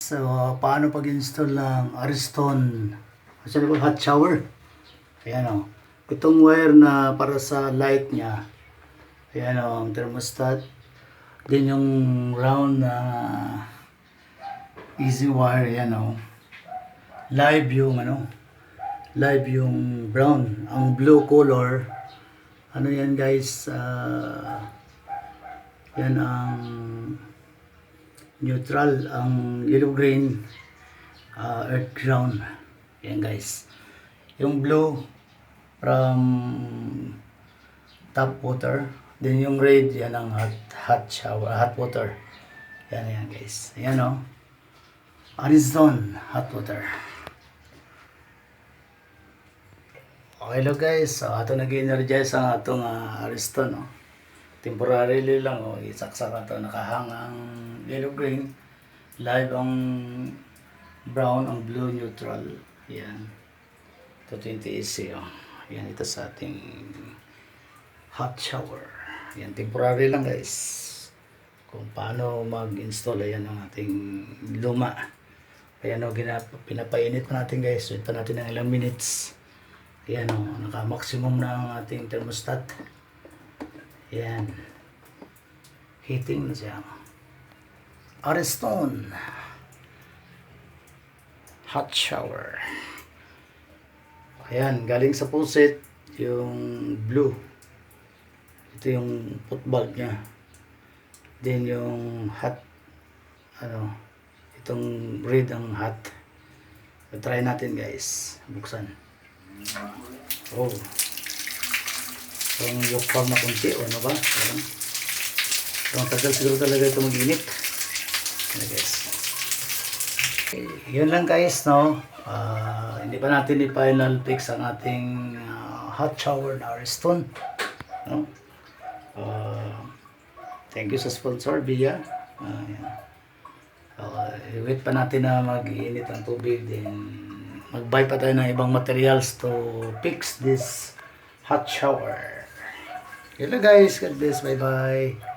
So, paano pag-install ng ariston? Actually, hot shower. Ayan o. Itong wire na para sa light niya. Ayan o, ang thermostat. Din yung round na easy wire. Ayan o. Live yung live yung brown. Ang blue color. Ano yan guys? Yan ang neutral. Ang yellow green earth ground. Yan guys. Yung blue from tap water. Then yung red, yan ang hot shower, hot water. Yan guys. Ayan o. Ariston hot water. Okay lo guys. So ato nag-energize ang atong ariston. No? Temporarily lang. Isaksak ato. Nakahang ang yellow green. Live ang brown, ang blue neutral. Yan. 220 AC. Yan ito sa ating hot shower. Yan, temporary lang guys. Kung paano mag-install. Ayan ang ating luma. Ayan o, pinapainit pa natin guys. Wait pa natin ng ilang minutes. Ayan o, naka-maximum na ang ating thermostat. Ayan. Heating na siya. Ariston hot shower. Ayan, galing sa faucet yung blue. Ito yung foot bulb niya. Then yung hot itong red ang hot. Try natin guys. Buksan. Oh. Yung lock palm na kunti o ano ba? Ang tagal siguro talaga ito mag-init. Ayan guys. Okay, yun lang guys, no? Hindi pa natin i-final fix ang ating hot shower na ariston. No? Thank you sa sponsor, Bia. Wait pa natin na mag-iinit ang tubig. Then, mag-buy pa tayo ng ibang materials to fix this hot shower. Hello guys, God bless. Bye-bye.